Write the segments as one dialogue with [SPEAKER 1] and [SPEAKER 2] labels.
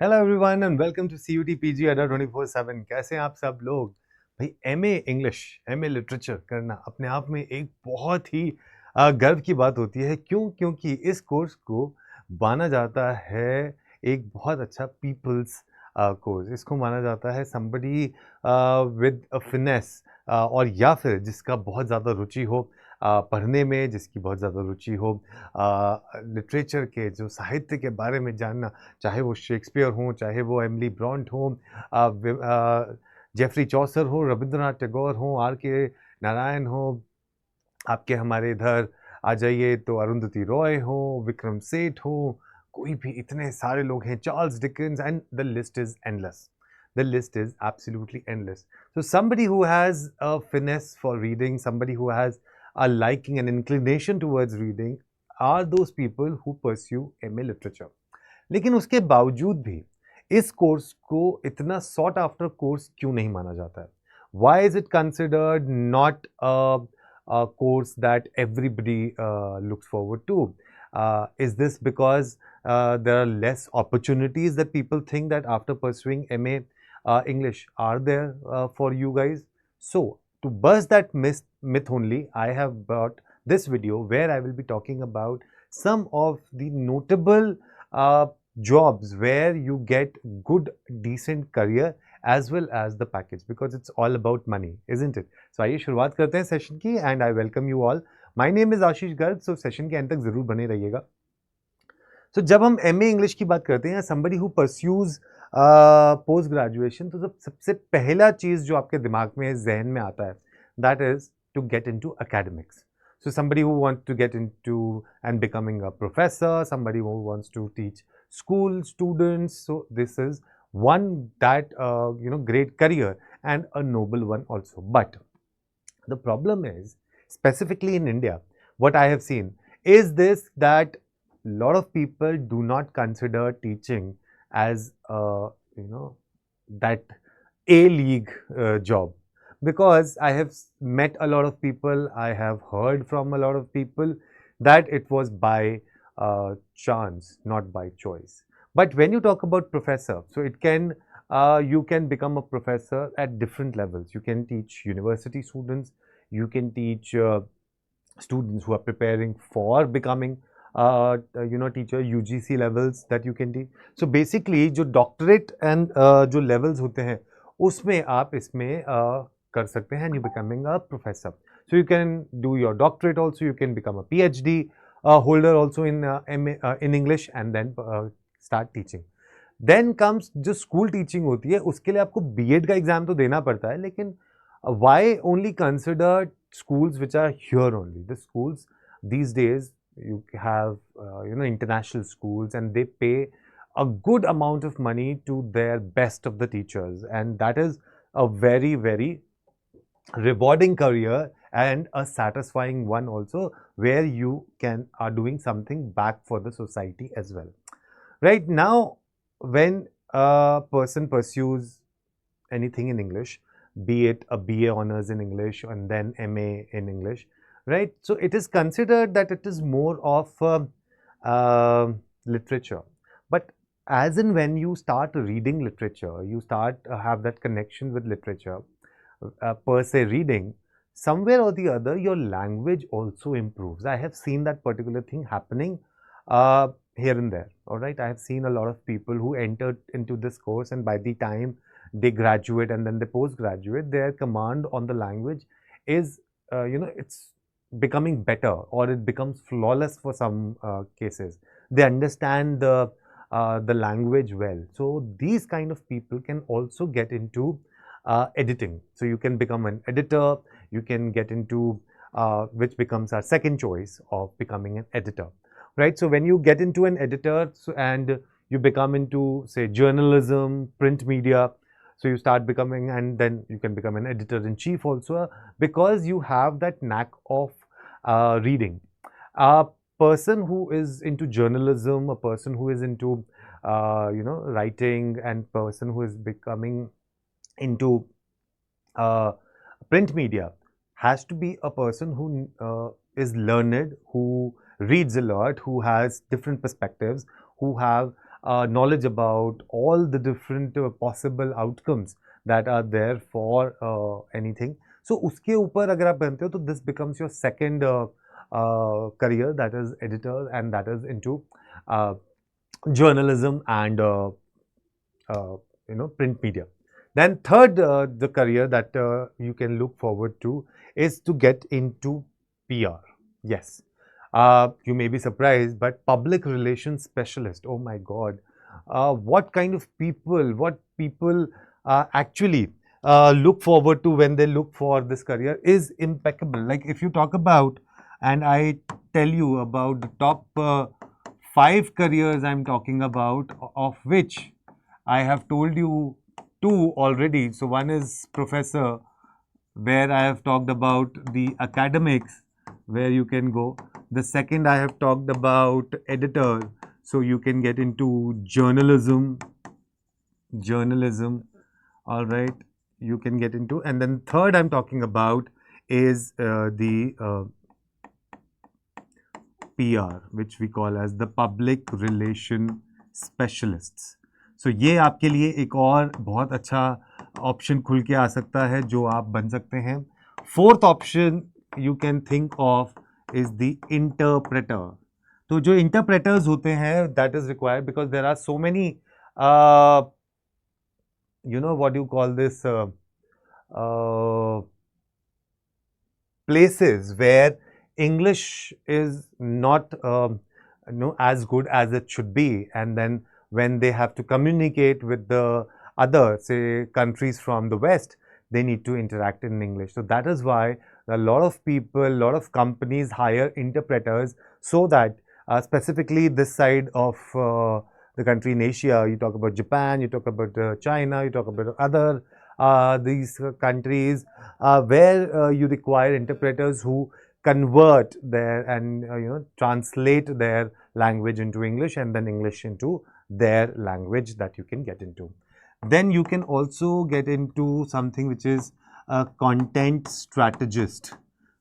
[SPEAKER 1] Hello everyone and welcome to CUT PG अड्डा 24/7। कैसे हैं आप सब लोग? भाई MA इंग्लिश, MA लिटरेचर करना अपने आप में एक बहुत ही गर्व की बात होती है। क्योंकि इस कोर्स को माना जाता है एक बहुत अच्छा पीपल्स कोर्स। इसको माना जाता है somebody विद अ फिनेस, और या फिर जिसका बहुत ज़्यादा रुचि हो पढ़ने में, जिसकी बहुत ज़्यादा रुचि हो लिटरेचर के, जो साहित्य के बारे में जानना, चाहे वो शेक्सपियर हो, चाहे वो एमिली ब्रॉन्ट हो, जेफरी चौसर हो, रविंद्रनाथ टैगोर हो, R.K. नारायण हो, आपके हमारे इधर आ जाइए तो अरुंधति रॉय हो, विक्रम सेठ हो, कोई भी, इतने सारे लोग हैं, Charles Dickens, and the list is endless. The list is absolutely endless. So somebody who has a finesse for reading, somebody who has a liking and inclination towards reading, are those people who pursue MA literature. लेकिन उसके बावजूद भी इस course को इतना sought after course क्यों नहीं माना जाता है? Why is it considered not a course that everybody looks forward to? Is this because there are less opportunities that people think that after pursuing MA English are there for you guys? So, to bust that myth only, I have brought this video where I will be talking about some of the notable jobs where you get good decent career as well as the package, because it's all about money, isn't it? So आइए शुरुआत करते हैं session की, and I welcome you all. My name is Ashish Garg. So session के and तक जरूर बने रहिएगा. सो जब हम MA इंग्लिश की बात करते हैं, somebody who pursues post graduation, तो सबसे पहला चीज जो आपके दिमाग में जहन में आता है, that is to get into academics. So somebody who wants to get into and becoming a professor, somebody who wants to teach school students. So this is one that great career and a noble one also. But the problem is, specifically in India, what I have seen is this, that a lot of people do not consider teaching as that A league job, because I have met a lot of people, I have heard from a lot of people that it was by chance, not by choice. But when you talk about professor, so it can you can become a professor at different levels. You can teach university students, you can teach students who are preparing for becoming teacher, UGC levels that you can teach. So basically जो doctorate and जो levels होते हैं, उसमें आप इसमें कर सकते हैं, and you becoming a professor. So you can do your doctorate also, you can become a PhD holder also in MA in English, and then start teaching. Then comes जो school teaching होती है, उसके लिए आपको B.Ed का exam तो देना पड़ता है, लेकिन why only consider schools which are here only? The schools these days, you have international schools, and they pay a good amount of money to their best of the teachers, and that is a very very rewarding career and a satisfying one also, where you can are doing something back for the society as well. Right now, when a person pursues anything in English, be it a BA honors in English and then MA in English, right? So it is considered that it is more of literature. But as in when you start reading literature, you start have that connection with literature, per se reading, somewhere or the other, your language also improves. I have seen that particular thing happening here and there. All right, I have seen a lot of people who entered into this course, and by the time they graduate and then they postgraduate, their command on the language is, it's becoming better, or it becomes flawless for some cases. They understand the language well. So these kind of people can also get into editing. So you can become an editor, you can get into which becomes our second choice of becoming an editor, right? So when you get into an editor, and you become into, say, journalism, print media, so you start becoming, and then you can become an editor in chief also, because you have that knack of reading. A person who is into journalism, a person who is into writing, and person who is becoming into uh, print media has to be a person who is learned, who reads a lot, who has different perspectives, who have knowledge about all the different possible outcomes that are there for anything. So उसके ऊपर अगर आप बनते हो तो this becomes your second career, that is editor, and that is into uh, journalism and print media. Then third, the career that you can look forward to is to get into PR. Yes, you may be surprised, but public relations specialist. Oh my God, what kind of people? What people actually look forward to when they look for this career is impeccable. Like if you talk about, and I tell you about the top 5 careers I'm talking about, of which I have told you 2 already. So one is professor, where I have talked about the academics, where you can go. The second I have talked about editor, so you can get into journalism. All right, you can get into. And then third I'm talking about is the PR, which we call as the public relation specialists. So ये आपके लिए एक और बहुत अच्छा option खुल के आ सकता है जो आप बन सकते हैं. Fourth option you can think of is the interpreter. तो जो इंटरप्रेटर्स होते हैं that is required because there are so many you know what you call this places where English is not as good as it should be, and then when they have to communicate with the other, say, countries from the West, they need to interact in English. So that is why a lot of people, a lot of companies hire interpreters so that specifically this side of the country in Asia, you talk about Japan, you talk about China, you talk about other these countries where you require interpreters who convert their and translate their language into English and then English into their language that you can get into. Then you can also get into something which is a content strategist,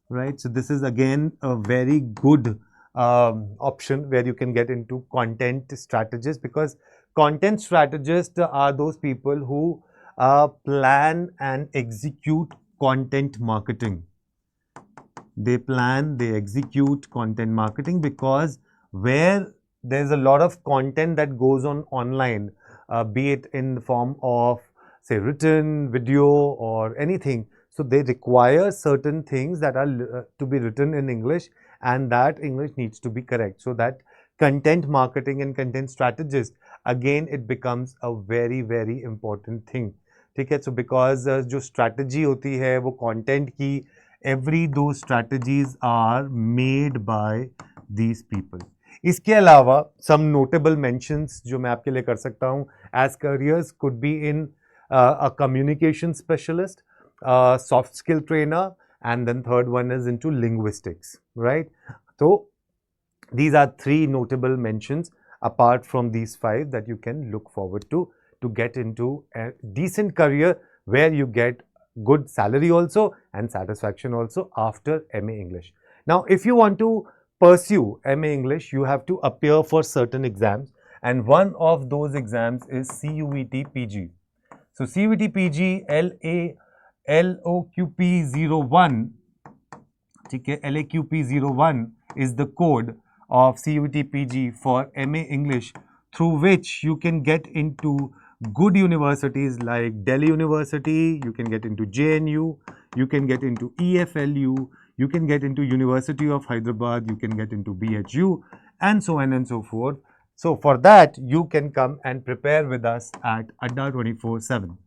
[SPEAKER 1] right? So this is again a very good option where you can get into content strategists, because content strategists are those people who plan and execute content marketing. They plan, they execute content marketing, because where there's a lot of content that goes on online, be it in the form of, say, written, video, or anything. So they require certain things that are to be written in English, and that English needs to be correct. So that content marketing and content strategist, again, it becomes a very, very important thing. ठीक है. So because जो strategy होती है वो content की, every those strategies are made by these people. इसके अलावा some notable mentions जो मैं आपके लिए कर सकता हूँ as careers could be in a communication specialist, soft skill trainer, and then third one is into linguistics, right? So these are 3 notable mentions apart from these 5 that you can look forward to get into a decent career where you get good salary also and satisfaction also after MA English. Now, if you want to pursue MA English, you have to appear for certain exams, and one of those exams is CUET PG. So CUET PG LAQP01, okay, LAQP01 is the code of CUET PG for MA English, through which you can get into good universities like Delhi University, you can get into JNU, you can get into EFLU, you can get into University of Hyderabad, you can get into BHU, and so on and so forth. So for that, you can come and prepare with us at Adda 24/7.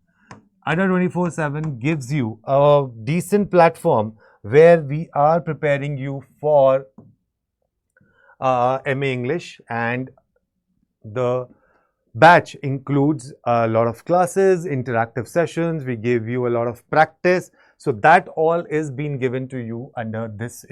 [SPEAKER 1] Adda 24/7 gives you a decent platform where we are preparing you for MA English, and the batch includes a lot of classes, interactive sessions, we give you a lot of practice. So that all is being given to you under this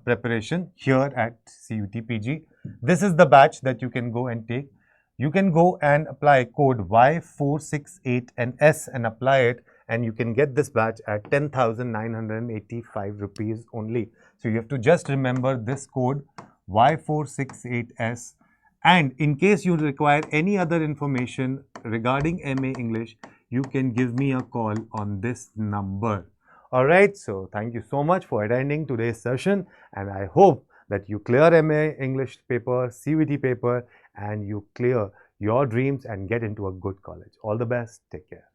[SPEAKER 1] preparation here at CUET PG. This is the batch that you can go and take. You can go and apply code Y468NS and apply it, and you can get this batch at 10,985 rupees only. So you have to just remember this code Y468S And in case you require any other information regarding MA English, you can give me a call on this number. Alright, so thank you so much for attending today's session, and I hope that you clear MA English paper, CUET paper, and you clear your dreams and get into a good college. All the best. Take care.